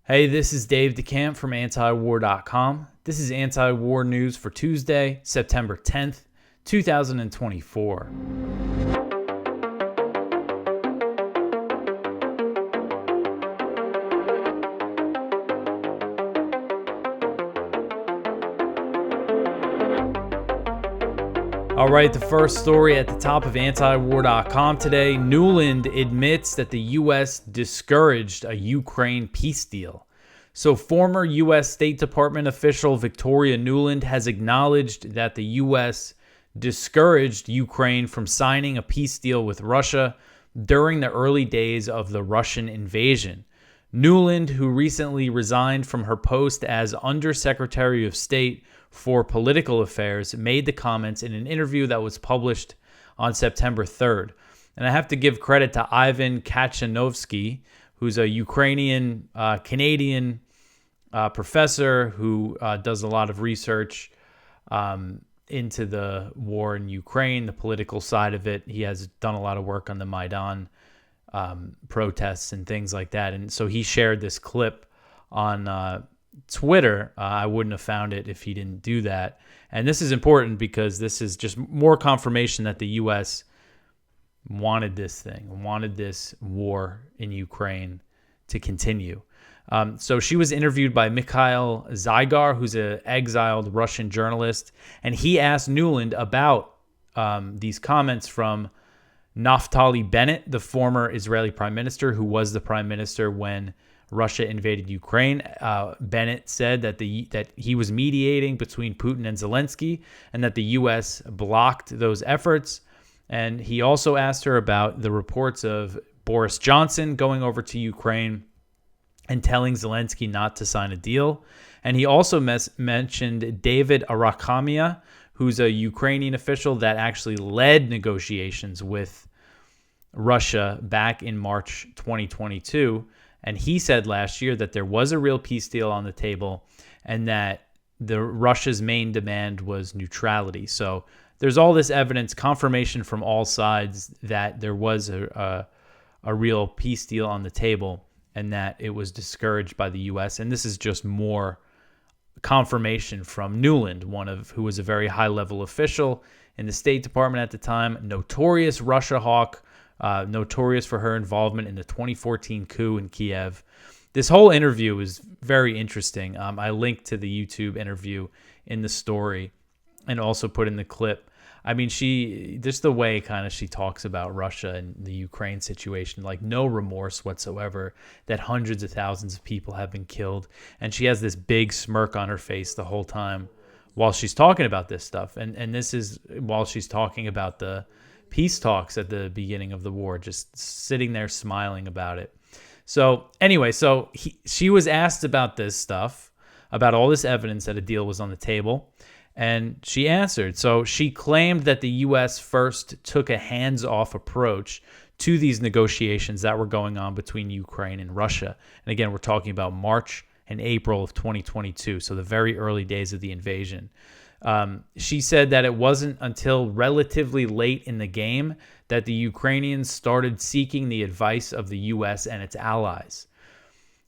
Hey, this is Dave DeCamp from antiwar.com. This is anti-war news for Tuesday, September 10th, 2024. All right, the first story at the top of antiwar.com today. Nuland admits that the U.S. discouraged a Ukraine peace deal. So former U.S. State Department official Victoria Nuland has acknowledged that the U.S. discouraged Ukraine from signing a peace deal with Russia during the early days of the Russian invasion. Nuland, who recently resigned from her post as Undersecretary of State for Political Affairs, made the comments in an interview that was published on September 3rd. And I have to give credit to Ivan Kachanovsky, who's a Ukrainian Canadian professor who does a lot of research into the war in Ukraine, the political side of it. He has done a lot of work on the Maidan protests and things like that. And so he shared this clip on Twitter. I wouldn't have found it if he didn't do that. And this is important because this is just more confirmation that the U.S. wanted this war in Ukraine to continue. So she was interviewed by Mikhail Zygar, who's an exiled Russian journalist, and he asked Nuland about these comments from Naftali Bennett, the former Israeli prime minister, who was the prime minister when Russia invaded Ukraine. Bennett said that he was mediating between Putin and Zelensky and that the U.S. blocked those efforts. And he also asked her about the reports of Boris Johnson going over to Ukraine and telling Zelensky not to sign a deal. And he also mentioned David Arakhamia, who's a Ukrainian official that actually led negotiations with Russia back in March 2022. And he said last year that there was a real peace deal on the table and that Russia's main demand was neutrality. So there's all this evidence, confirmation from all sides that there was a real peace deal on the table and that it was discouraged by the U.S. And this is just more confirmation from Nuland, who was a very high-level official in the State Department at the time, notorious Russia hawk, notorious for her involvement in the 2014 coup in Kiev. This whole interview is very interesting. I linked to the YouTube interview in the story and also put in the clip. I mean, just the way kind of she talks about Russia and the Ukraine situation, like no remorse whatsoever that hundreds of thousands of people have been killed. And she has this big smirk on her face the whole time while she's talking about this stuff. And this is while she's talking about the peace talks at the beginning of the war, just sitting there smiling about it. So anyway, she was asked about this stuff, about all this evidence that a deal was on the table, and she answered. So she claimed that the U.S. first took a hands-off approach to these negotiations that were going on between Ukraine and Russia. And again, we're talking about March and April of 2022, so the very early days of the invasion. She said that it wasn't until relatively late in the game that the Ukrainians started seeking the advice of the U.S. and its allies.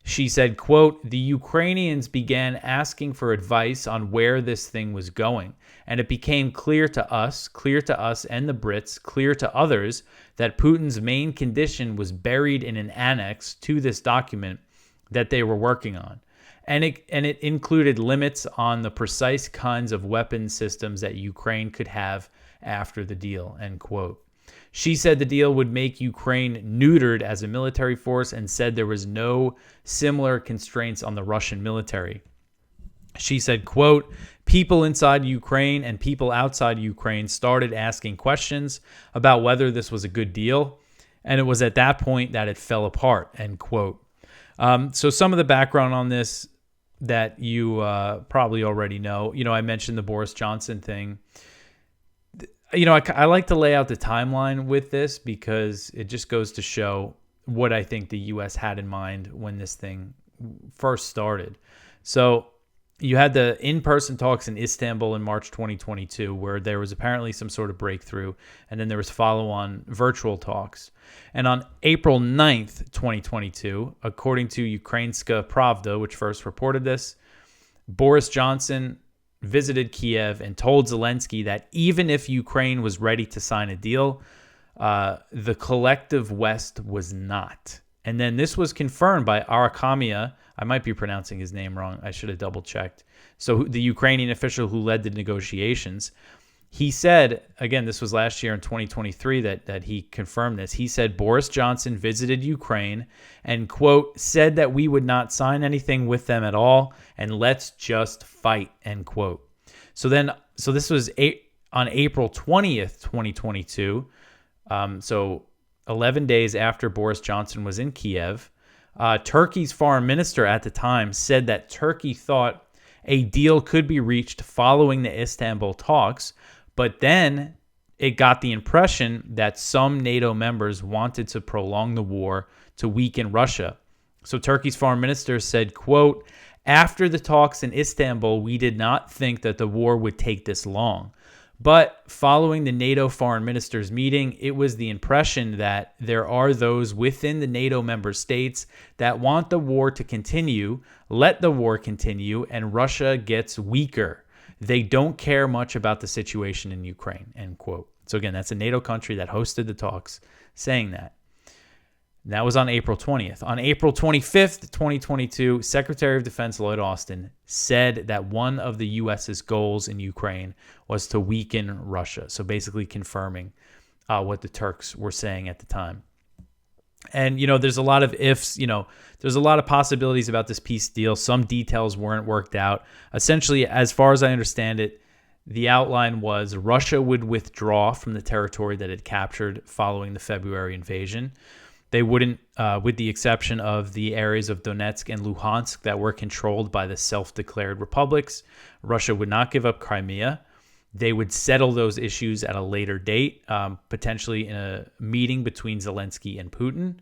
She said, quote, "The Ukrainians began asking for advice on where this thing was going, and it became clear to us and the Brits, clear to others, that Putin's main condition was buried in an annex to this document that they were working on. And it included limits on the precise kinds of weapon systems that Ukraine could have after the deal," end quote. She said the deal would make Ukraine neutered as a military force and said there was no similar constraints on the Russian military. She said, quote, "People inside Ukraine and people outside Ukraine started asking questions about whether this was a good deal, and it was at that point that it fell apart," end quote. So some of the background on this that you probably already know. I mentioned the Boris Johnson thing. I like to lay out the timeline with this because it just goes to show what I think the U.S. had in mind when this thing first started. So you had the in-person talks in Istanbul in March 2022, where there was apparently some sort of breakthrough, and then there was follow-on virtual talks. And on April 9th, 2022, according to Ukrainska Pravda, which first reported this, Boris Johnson visited Kiev and told Zelensky that even if Ukraine was ready to sign a deal, the collective West was not. And then this was confirmed by Arakamia. I might be pronouncing his name wrong. I should have double-checked. So the Ukrainian official who led the negotiations, he said, again, this was last year in 2023 that he confirmed this. He said Boris Johnson visited Ukraine and, quote, said that we would not sign anything with them at all and let's just fight, end quote. So this was on April 20th, 2022. So 11 days after Boris Johnson was in Kiev, Turkey's foreign minister at the time said that Turkey thought a deal could be reached following the Istanbul talks, but then it got the impression that some NATO members wanted to prolong the war to weaken Russia. So Turkey's foreign minister said, quote, after the talks in Istanbul, we did not think that the war would take this long. But following the NATO foreign ministers meeting, it was the impression that there are those within the NATO member states that want the war to continue, let the war continue, and Russia gets weaker. They don't care much about the situation in Ukraine, end quote. So again, that's a NATO country that hosted the talks saying that. That was on April 20th. On April 25th, 2022, Secretary of Defense Lloyd Austin said that one of the U.S.'s goals in Ukraine was to weaken Russia. So basically confirming what the Turks were saying at the time. And, there's a lot of ifs, there's a lot of possibilities about this peace deal. Some details weren't worked out. Essentially, as far as I understand it, the outline was Russia would withdraw from the territory that it captured following the February invasion. They wouldn't, with the exception of the areas of Donetsk and Luhansk that were controlled by the self-declared republics. Russia would not give up Crimea. They would settle those issues at a later date, potentially in a meeting between Zelensky and Putin.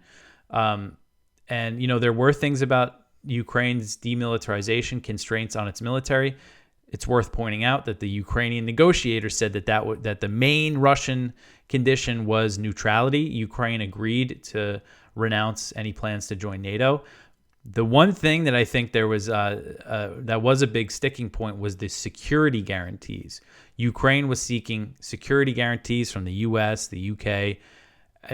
And there were things about Ukraine's demilitarization, constraints on its military. It's worth pointing out that the Ukrainian negotiators said that the main Russian condition was neutrality. Ukraine agreed to renounce any plans to join NATO. The one thing that I think there was that was a big sticking point was the security guarantees. Ukraine was seeking security guarantees from the U.S., the U.K.,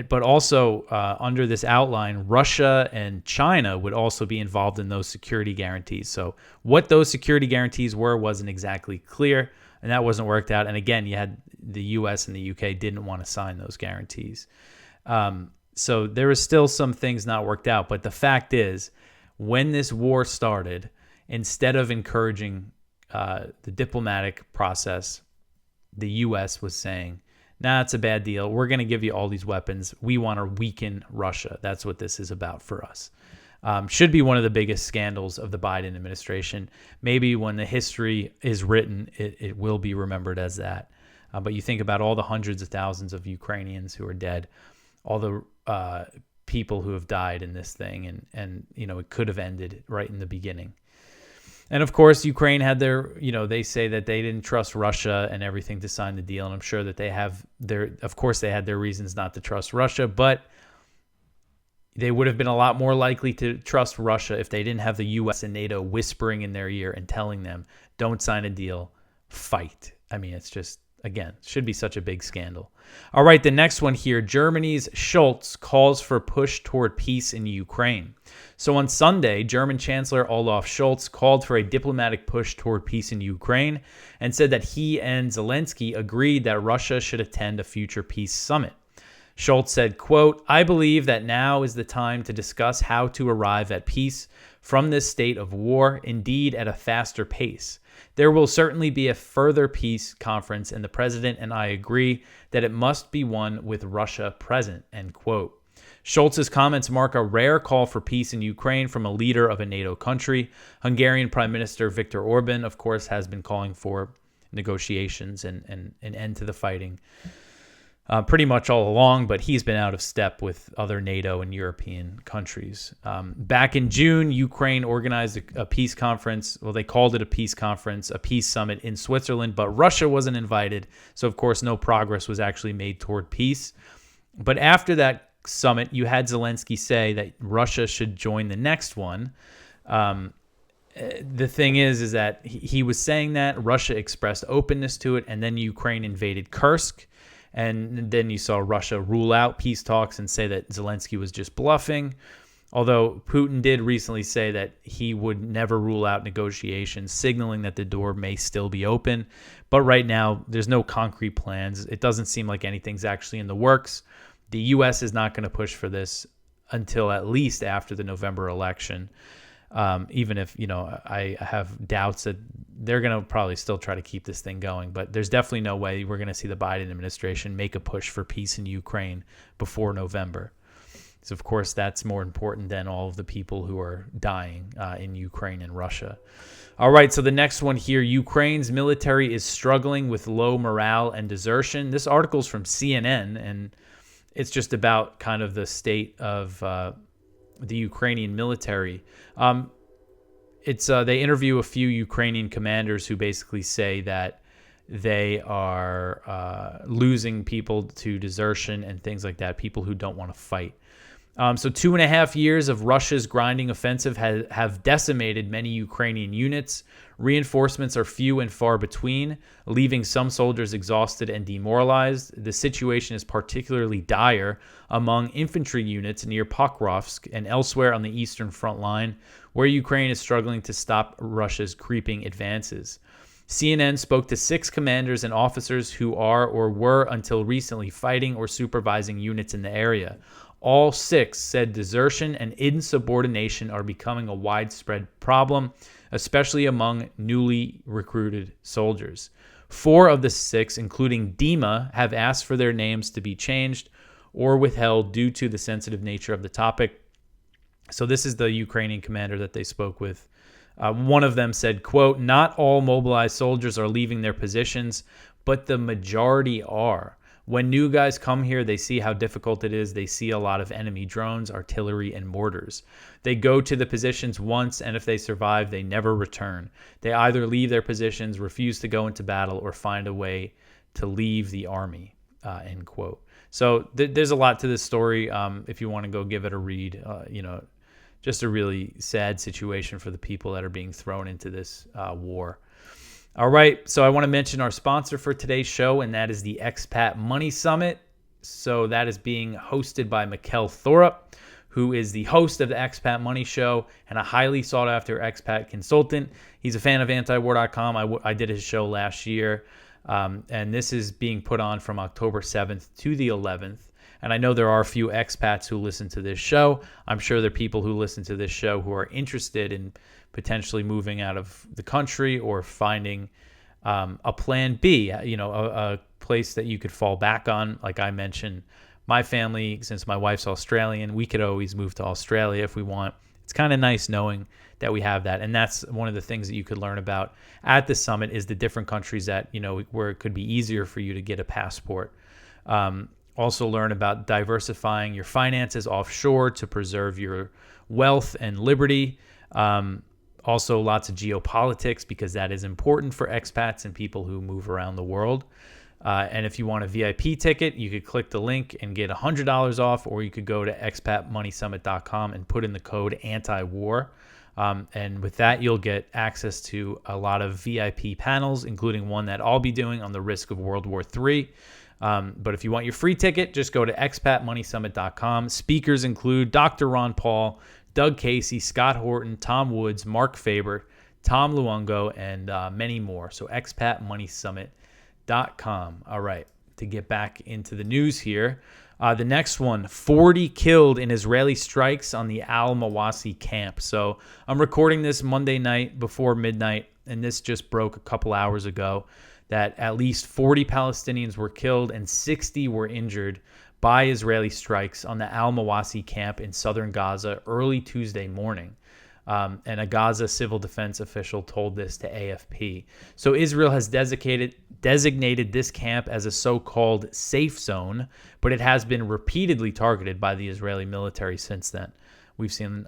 but also under this outline, Russia and China would also be involved in those security guarantees. So what those security guarantees were wasn't exactly clear, and that wasn't worked out. And again, you had the U.S. and the U.K. didn't want to sign those guarantees. So there was still some things not worked out. But the fact is, when this war started, instead of encouraging the diplomatic process, the U.S. was saying, nah, it's a bad deal. We're going to give you all these weapons. We want to weaken Russia. That's what this is about for us. Should be one of the biggest scandals of the Biden administration. Maybe when the history is written, it will be remembered as that. But you think about all the hundreds of thousands of Ukrainians who are dead, all the people who have died in this thing, and it could have ended right in the beginning. And of course, Ukraine had they say that they didn't trust Russia and everything to sign the deal. And I'm sure that they had their reasons not to trust Russia, but they would have been a lot more likely to trust Russia if they didn't have the U.S. and NATO whispering in their ear and telling them, don't sign a deal, fight. I mean, it's just, again, should be such a big scandal. All right, the next one here, Germany's Scholz calls for push toward peace in Ukraine. So on Sunday, German Chancellor Olaf Scholz called for a diplomatic push toward peace in Ukraine and said that he and Zelensky agreed that Russia should attend a future peace summit. Scholz said, quote, I believe that now is the time to discuss how to arrive at peace from this state of war, indeed at a faster pace. There will certainly be a further peace conference, and the president and I agree that it must be one with Russia present, end quote. Scholz's comments mark a rare call for peace in Ukraine from a leader of a NATO country. Hungarian Prime Minister Viktor Orban, of course, has been calling for negotiations and an end to the fighting. pretty much all along, but he's been out of step with other NATO and European countries. Back in June, Ukraine organized a peace conference. Well, they called it a peace conference, a peace summit in Switzerland, but Russia wasn't invited. So, of course, no progress was actually made toward peace. But after that summit, you had Zelensky say that Russia should join the next one. The thing is that he was saying that Russia expressed openness to it, and then Ukraine invaded Kursk. And then you saw Russia rule out peace talks and say that Zelensky was just bluffing. Although Putin did recently say that he would never rule out negotiations, signaling that the door may still be open. But right now, there's no concrete plans. It doesn't seem like anything's actually in the works. The U.S. is not going to push for this until at least after the November election. Even if, I have doubts that they're going to probably still try to keep this thing going. But there's definitely no way we're going to see the Biden administration make a push for peace in Ukraine before November. So, of course, that's more important than all of the people who are dying in Ukraine and Russia. All right, so the next one here, Ukraine's military is struggling with low morale and desertion. This article is from CNN, and it's just about kind of the state of the Ukrainian military. They interview a few Ukrainian commanders who basically say that they are losing people to desertion and things like that, people who don't want to fight. So 2.5 years of Russia's grinding offensive have decimated many Ukrainian units. Reinforcements are few and far between, leaving some soldiers exhausted and demoralized. The situation is particularly dire among infantry units near Pokrovsk and elsewhere on the eastern front line, where Ukraine is struggling to stop Russia's creeping advances. CNN spoke to 6 commanders and officers who are or were until recently fighting or supervising units in the area. All 6 said desertion and insubordination are becoming a widespread problem, especially among newly recruited soldiers. 4 of the 6, including Dima, have asked for their names to be changed or withheld due to the sensitive nature of the topic. So this is the Ukrainian commander that they spoke with. One of them said, quote, "Not all mobilized soldiers are leaving their positions, but the majority are. When new guys come here, they see how difficult it is. They see a lot of enemy drones, artillery, and mortars. They go to the positions once, and if they survive, they never return. They either leave their positions, refuse to go into battle, or find a way to leave the army," end quote. So there's a lot to this story. If you want to go give it a read, just a really sad situation for the people that are being thrown into this war. All right, so I want to mention our sponsor for today's show, and that is the Expat Money Summit. So that is being hosted by Mikkel Thorup, who is the host of the Expat Money Show and a highly sought-after expat consultant. He's a fan of antiwar.com. I did his show last year, and this is being put on from October 7th to the 11th. And I know there are a few expats who listen to this show. I'm sure there are people who listen to this show who are interested in potentially moving out of the country or finding a plan B, a place that you could fall back on. Like I mentioned, my family, since my wife's Australian, we could always move to Australia if we want. It's kind of nice knowing that we have that. And that's one of the things that you could learn about at the summit is the different countries that, where it could be easier for you to get a passport. Also learn about diversifying your finances offshore to preserve your wealth and liberty. Also lots of geopolitics because that is important for expats and people who move around the world. And if you want a VIP ticket, you could click the link and get $100 off, or you could go to expatmoneysummit.com and put in the code anti-war. And with that, you'll get access to a lot of VIP panels, including one that I'll be doing on the risk of World War III. But if you want your free ticket, just go to expatmoneysummit.com. Speakers include Dr. Ron Paul, Doug Casey, Scott Horton, Tom Woods, Mark Faber, Tom Luongo, and many more. So expatmoneysummit.com. All right, to get back into the news here. The next one, 40 killed in Israeli strikes on the al-Mawasi camp. So I'm recording this Monday night before midnight, and this just broke a couple hours ago, that at least 40 Palestinians were killed and 60 were injured by Israeli strikes on the al-Mawasi camp in southern Gaza early Tuesday morning. And a Gaza civil defense official told this to AFP. So Israel has designated this camp as a so-called safe zone, but it has been repeatedly targeted by the Israeli military since then. We've seen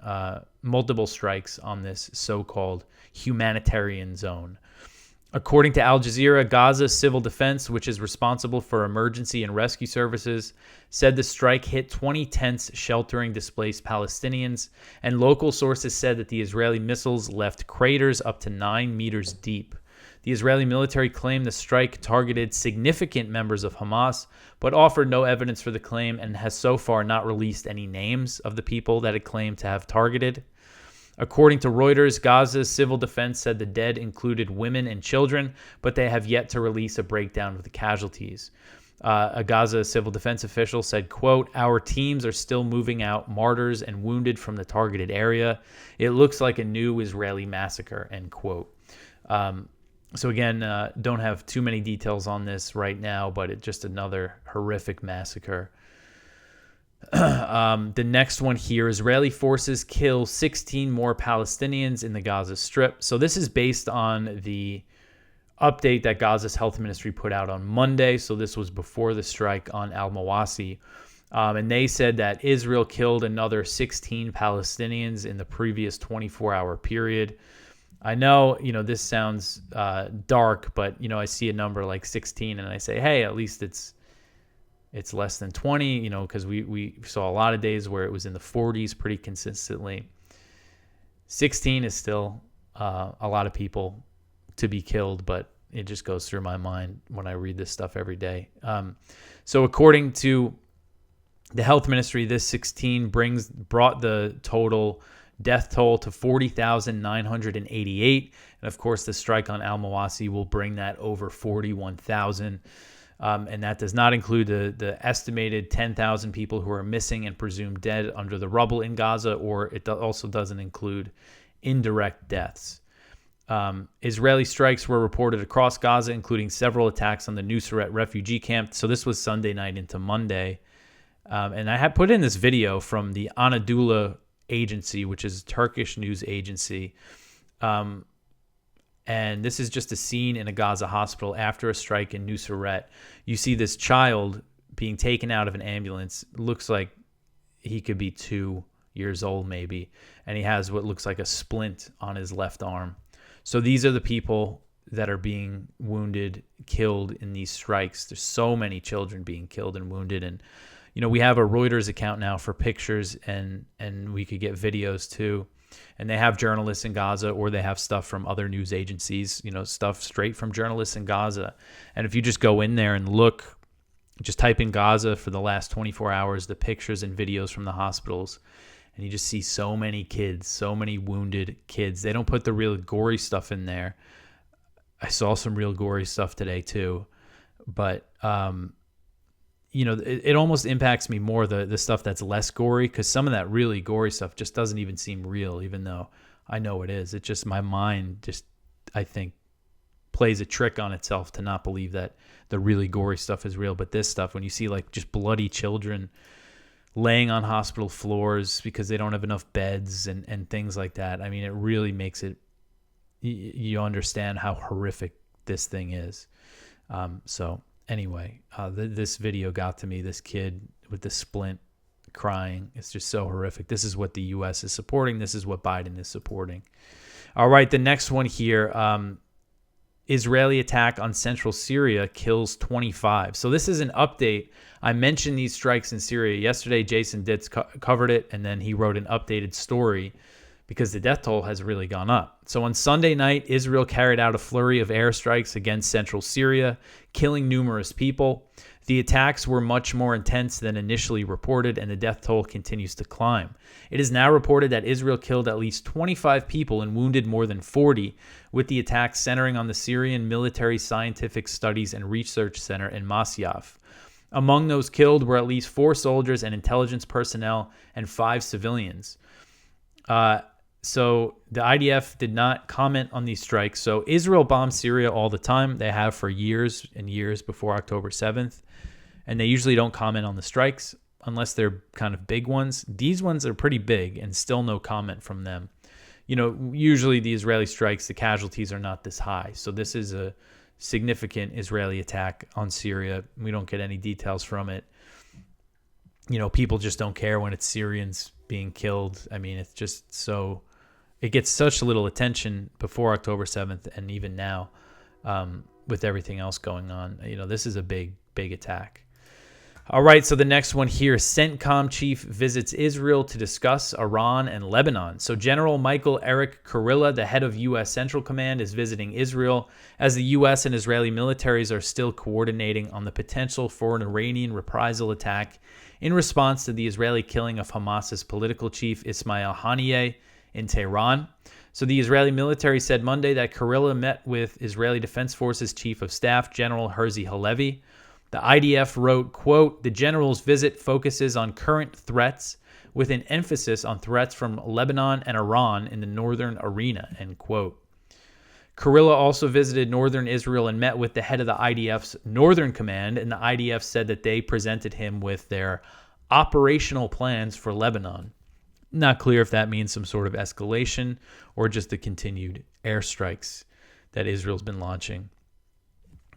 multiple strikes on this so-called humanitarian zone. According to Al Jazeera, Gaza's civil defense, which is responsible for emergency and rescue services, said the strike hit 20 tents sheltering displaced Palestinians, and local sources said that the Israeli missiles left craters up to 9 meters deep. The Israeli military claimed the strike targeted significant members of Hamas, but offered no evidence for the claim and has so far not released any names of the people that it claimed to have targeted. According to Reuters, Gaza's civil defense said the dead included women and children, but they have yet to release a breakdown of the casualties. A Gaza civil defense official said, quote, "Our teams are still moving out martyrs and wounded from the targeted area. It looks like a new Israeli massacre," end quote. So again, don't have too many details on this right now, but it's just another horrific massacre. The next one here, Israeli forces kill 16 more Palestinians in the Gaza Strip. So this is based on the update that Gaza's health ministry put out on Monday. So this was before the strike on al-Mawasi. And they said that Israel killed another 16 Palestinians in the previous 24-hour period. I know, this sounds dark, but, I see a number like 16 and I say, hey, at least it's less than 20, because we saw a lot of days where it was in the 40s pretty consistently. 16 is still a lot of people to be killed, but it just goes through my mind when I read this stuff every day. So according to the health ministry, this 16 brought the total death toll to 40,988. And of course, the strike on al-Mawasi will bring that over 41,000. And that does not include the estimated 10,000 people who are missing and presumed dead under the rubble in Gaza, or it also doesn't include indirect deaths. Israeli strikes were reported across Gaza, including several attacks on the Nusret refugee camp. So this was Sunday night into Monday. And I had put in this video from the Anadolu agency, which is a Turkish news agency. And this is just a scene in a Gaza hospital after a strike in Nusret. You see this child being taken out of an ambulance. Looks like he could be 2 years old maybe. And he has what looks like a splint on his left arm. So these are the people that are being wounded, killed in these strikes. There's so many children being killed and wounded. And, we have a Reuters account now for pictures and we could get videos too. And they have journalists in Gaza, or they have stuff from other news agencies, stuff straight from journalists in Gaza. And if you just go in there and look, just type in Gaza for the last 24 hours, the pictures and videos from the hospitals, and you just see so many kids, so many wounded kids. They don't put the real gory stuff in there. I saw some real gory stuff today too. But, it almost impacts me more, the stuff that's less gory, because some of that really gory stuff just doesn't even seem real, even though I know it is. It's just my mind just, I think, plays a trick on itself to not believe that the really gory stuff is real. But this stuff, when you see like just bloody children laying on hospital floors because they don't have enough beds and things like that, I mean, it really makes it, you understand how horrific this thing is. So anyway, this video got to me, this kid with the splint crying. It's just so horrific. This is what the U.S. is supporting. This is what Biden is supporting. All right, the next one here, Israeli attack on central Syria kills 25. So this is an update. I mentioned these strikes in Syria yesterday. Jason Ditz covered it, and then he wrote an updated story because the death toll has really gone up. So on Sunday night, Israel carried out a flurry of airstrikes against central Syria, killing numerous people. The attacks were much more intense than initially reported, and the death toll continues to climb. It is now reported that Israel killed at least 25 people and wounded more than 40, with the attacks centering on the Syrian Military Scientific Studies and Research Center in Masyaf. Among those killed were at least 4 soldiers and intelligence personnel and 5 civilians. So the IDF did not comment on these strikes. So Israel bombs Syria all the time. They have for years and years before October 7th. And they usually don't comment on the strikes unless they're kind of big ones. These ones are pretty big and still no comment from them. usually the Israeli strikes, the casualties are not this high. So this is a significant Israeli attack on Syria. We don't get any details from it. People just don't care when it's Syrians being killed. I mean, it's just so, it gets such little attention before October 7th and even now with everything else going on. This is a big attack. All right, so the next one here, CENTCOM chief visits Israel to discuss Iran and Lebanon. So General Michael Eric Kurilla, the head of U.S. Central Command, is visiting Israel as the U.S. and Israeli militaries are still coordinating on the potential for an Iranian reprisal attack in response to the Israeli killing of Hamas's political chief Ismail Haniyeh in Tehran. So the Israeli military said Monday that Kurilla met with Israeli Defense Forces Chief of Staff General Herzi Halevi. The IDF wrote, quote, "The general's visit focuses on current threats with an emphasis on threats from Lebanon and Iran in the northern arena," end quote. Kurilla also visited northern Israel and met with the head of the IDF's Northern Command, and the IDF said that they presented him with their operational plans for Lebanon. Not clear if that means some sort of escalation or just the continued airstrikes that Israel's been launching.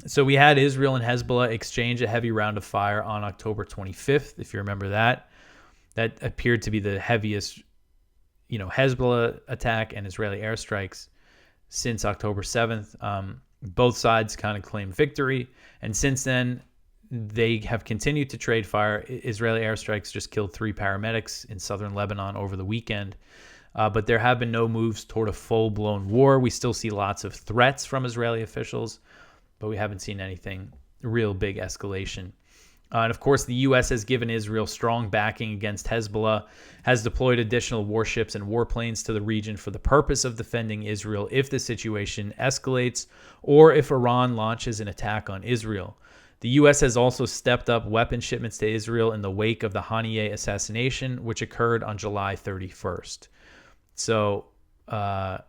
So we had Israel and Hezbollah exchange a heavy round of fire on October 25th, if you remember that. That appeared to be the heaviest, Hezbollah attack and Israeli airstrikes since October 7th. Both sides kind of claimed victory, and since then, they have continued to trade fire. Israeli airstrikes just killed 3 paramedics in southern Lebanon over the weekend, but there have been no moves toward a full-blown war. We still see lots of threats from Israeli officials, but we haven't seen anything real big escalation. And of course, the U.S. has given Israel strong backing against Hezbollah, has deployed additional warships and warplanes to the region for the purpose of defending Israel if the situation escalates or if Iran launches an attack on Israel. The U.S. has also stepped up weapon shipments to Israel in the wake of the Haniyeh assassination, which occurred on July 31st. So I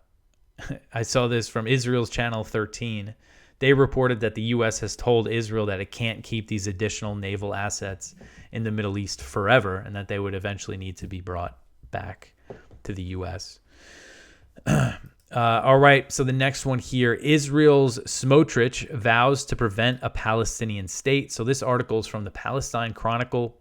saw this from Israel's Channel 13. They reported that the U.S. has told Israel that it can't keep these additional naval assets in the Middle East forever and that they would eventually need to be brought back to the U.S. All right, so the next one here, Israel's Smotrich vows to prevent a Palestinian state. So this article is from the Palestine Chronicle.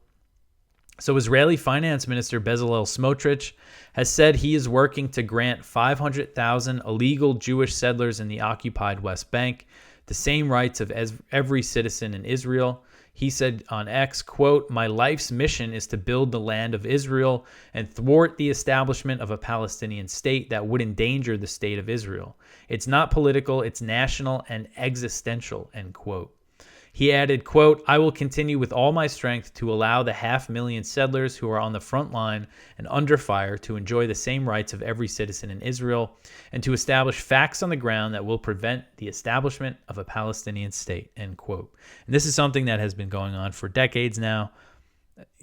So Israeli Finance Minister Bezalel Smotrich has said he is working to grant 500,000 illegal Jewish settlers in the occupied West Bank the same rights of every citizen in Israel. He said on X, quote, "My life's mission is to build the land of Israel and thwart the establishment of a Palestinian state that would endanger the state of Israel. It's not political, it's national and existential," end quote. He added, quote, "I will continue with all my strength to allow the 500,000 settlers who are on the front line and under fire to enjoy the same rights of every citizen in Israel and to establish facts on the ground that will prevent the establishment of a Palestinian state," end quote. And this is something that has been going on for decades now,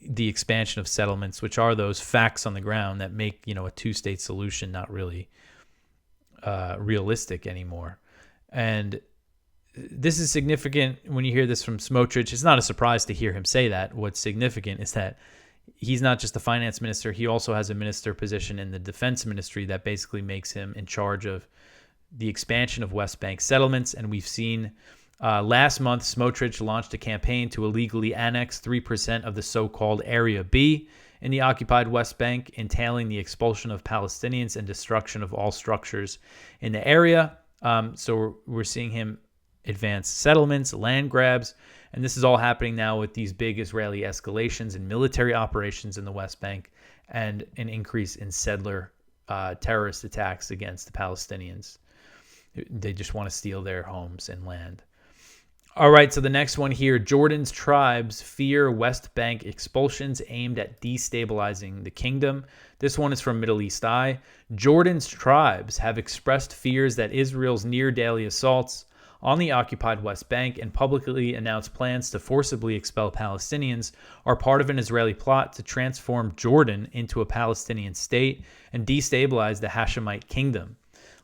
the expansion of settlements, which are those facts on the ground that make, a two-state solution not really realistic anymore. And this is significant when you hear this from Smotrich. It's not a surprise to hear him say that. What's significant is that he's not just the finance minister. He also has a minister position in the defense ministry that basically makes him in charge of the expansion of West Bank settlements. And we've seen last month, Smotrich launched a campaign to illegally annex 3% of the so-called Area B in the occupied West Bank, entailing the expulsion of Palestinians and destruction of all structures in the area. So we're seeing him advance settlements, land grabs, and this is all happening now with these big Israeli escalations in military operations in the West Bank and an increase in settler terrorist attacks against the Palestinians. They just want to steal their homes and land. All right, so the next one here, Jordan's tribes fear West Bank expulsions aimed at destabilizing the kingdom. This one is from Middle East Eye. Jordan's tribes have expressed fears that Israel's near-daily assaults on the occupied West Bank and publicly announced plans to forcibly expel Palestinians are part of an Israeli plot to transform Jordan into a Palestinian state and destabilize the Hashemite kingdom.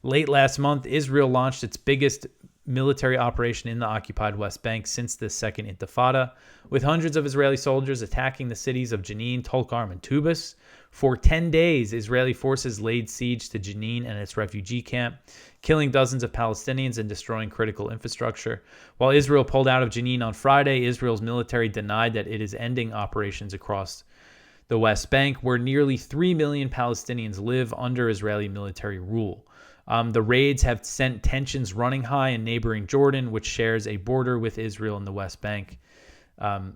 Late last month, Israel launched its biggest military operation in the occupied West Bank since the Second Intifada, with hundreds of Israeli soldiers attacking the cities of Jenin, Tulkarm, and Tubas. For 10 days, Israeli forces laid siege to Jenin and its refugee camp, killing dozens of Palestinians and destroying critical infrastructure. While Israel pulled out of Jenin on Friday, Israel's military denied that it is ending operations across the West Bank, where nearly 3 million Palestinians live under Israeli military rule. The raids have sent tensions running high in neighboring Jordan, which shares a border with Israel in the West Bank. I've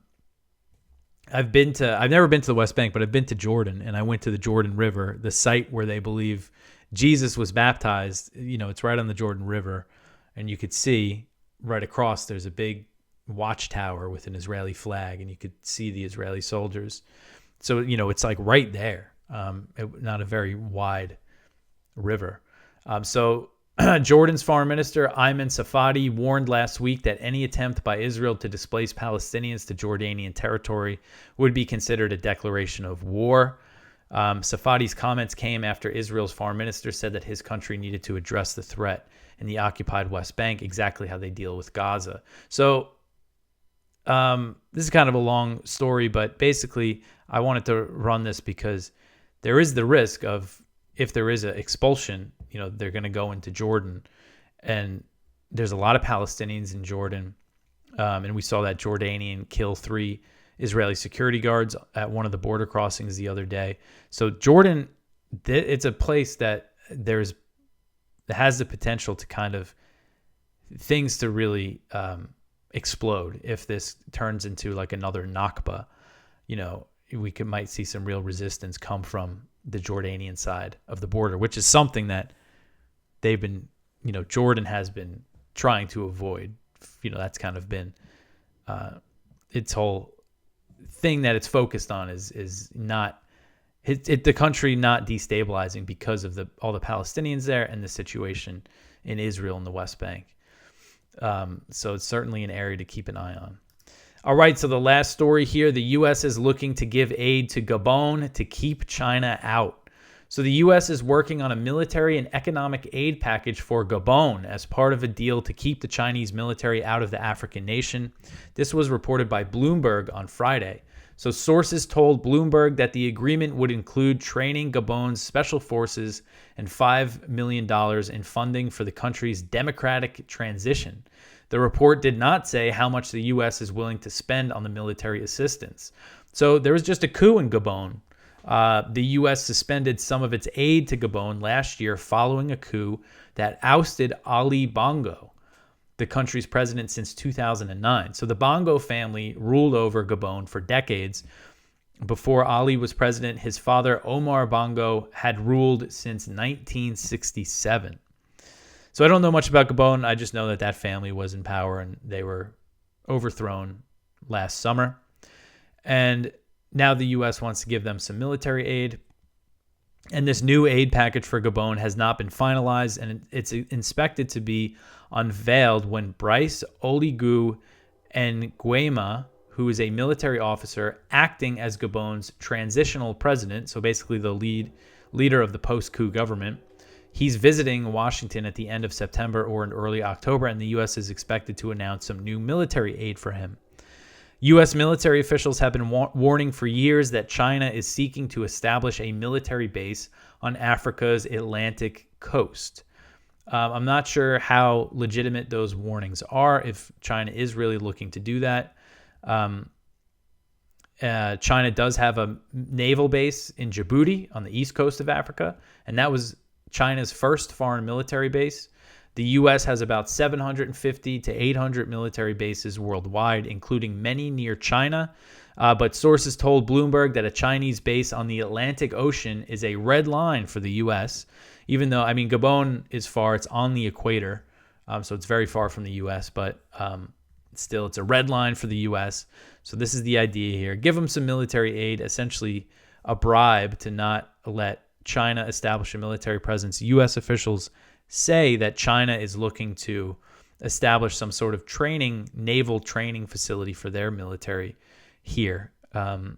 never been to the West Bank, but I've been to Jordan, and I went to the Jordan River, the site where they believe Jesus was baptized. It's right on the Jordan River, and you could see right across, there's a big watchtower with an Israeli flag, and you could see the Israeli soldiers. So, it's like right there, not a very wide river. So Jordan's foreign minister, Ayman Safadi, warned last week that any attempt by Israel to displace Palestinians to Jordanian territory would be considered a declaration of war. Safadi's comments came after Israel's foreign minister said that his country needed to address the threat in the occupied West Bank, exactly how they deal with Gaza. So this is kind of a long story, but basically I wanted to run this because there is the risk of, if there is an expulsion, they're going to go into Jordan, and there's a lot of Palestinians in Jordan. And we saw that Jordanian kill 3 Israeli security guards at one of the border crossings the other day. So Jordan, it's a place that has the potential to kind of things to really explode if this turns into like another Nakba. Might see some real resistance come from the Jordanian side of the border, which is something that they've been, Jordan has been trying to avoid. That's kind of been its whole thing that it's focused on is not the country not destabilizing because of all the Palestinians there and the situation in Israel and the West Bank. So it's certainly an area to keep an eye on. All right, so the last story here, the U.S. is looking to give aid to Gabon to keep China out. So the U.S. is working on a military and economic aid package for Gabon as part of a deal to keep the Chinese military out of the African nation. This was reported by Bloomberg on Friday. So sources told Bloomberg that the agreement would include training Gabon's special forces and $5 million in funding for the country's democratic transition. The report did not say how much the U.S. is willing to spend on the military assistance. So there was just a coup in Gabon. The U.S. suspended some of its aid to Gabon last year following a coup that ousted Ali Bongo, the country's president since 2009. So the Bongo family ruled over Gabon for decades. Before Ali was president, his father, Omar Bongo, had ruled since 1967. So I don't know much about Gabon. I just know that family was in power and they were overthrown last summer. And now the U.S. wants to give them some military aid. And this new aid package for Gabon has not been finalized, and it's expected to be unveiled when Brice Oligui Nguema, who is a military officer acting as Gabon's transitional president, so basically the leader of the post-coup government, he's visiting Washington at the end of September or in early October, and the U.S. is expected to announce some new military aid for him. U.S. military officials have been warning for years that China is seeking to establish a military base on Africa's Atlantic coast. I'm not sure how legitimate those warnings are, if China is really looking to do that. China does have a naval base in Djibouti on the east coast of Africa, and that was China's first foreign military base. The U.S. has about 750 to 800 military bases worldwide, including many near China. But sources told Bloomberg that a Chinese base on the Atlantic Ocean is a red line for the U.S., even though, Gabon is far. It's on the equator, so it's very far from the U.S., but still, it's a red line for the U.S. So this is the idea here. Give them some military aid, essentially a bribe to not let China establish a military presence. U.S. officials say that China is looking to establish some sort of naval training facility for their military here. But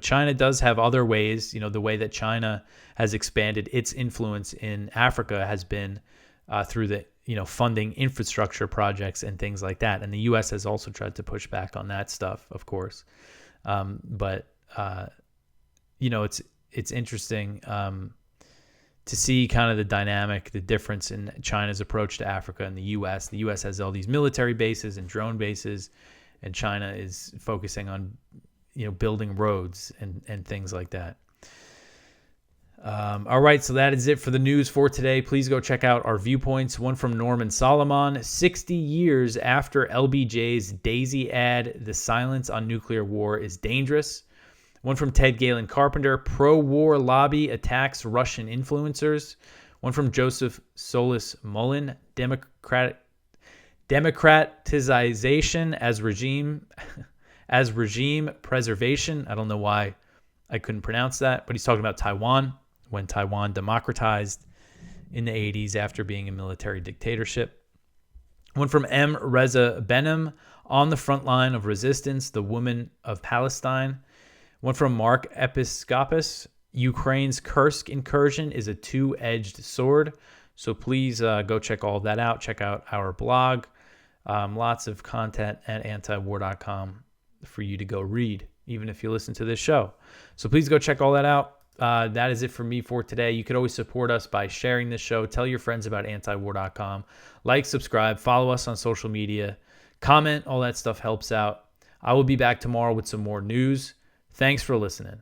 China does have other ways. The way that China has expanded its influence in Africa has been through the funding infrastructure projects and things like that. And the U.S. has also tried to push back on that stuff, of course. But it's interesting to see kind of the dynamic, the difference in China's approach to Africa and the U.S. The U.S. has all these military bases and drone bases, and China is focusing on, building roads and things like that. All right, so that is it for the news for today. Please go check out our Viewpoints. One from Norman Solomon, 60 years after LBJ's Daisy ad, the silence on nuclear war is dangerous. One from Ted Galen Carpenter, pro-war lobby attacks Russian influencers. One from Joseph Solis Mullen, democratization as regime preservation. I don't know why I couldn't pronounce that, but he's talking about Taiwan, when Taiwan democratized in the 80s after being a military dictatorship. One from M. Reza Benem, on the front line of resistance, the woman of Palestine. One from Mark Episkopis, Ukraine's Kursk incursion is a two-edged sword. So please go check all of that out. Check out our blog. Lots of content at antiwar.com for you to go read, even if you listen to this show. So please go check all that out. That is it for me for today. You could always support us by sharing this show. Tell your friends about antiwar.com. Like, subscribe, follow us on social media, comment. All that stuff helps out. I will be back tomorrow with some more news. Thanks for listening.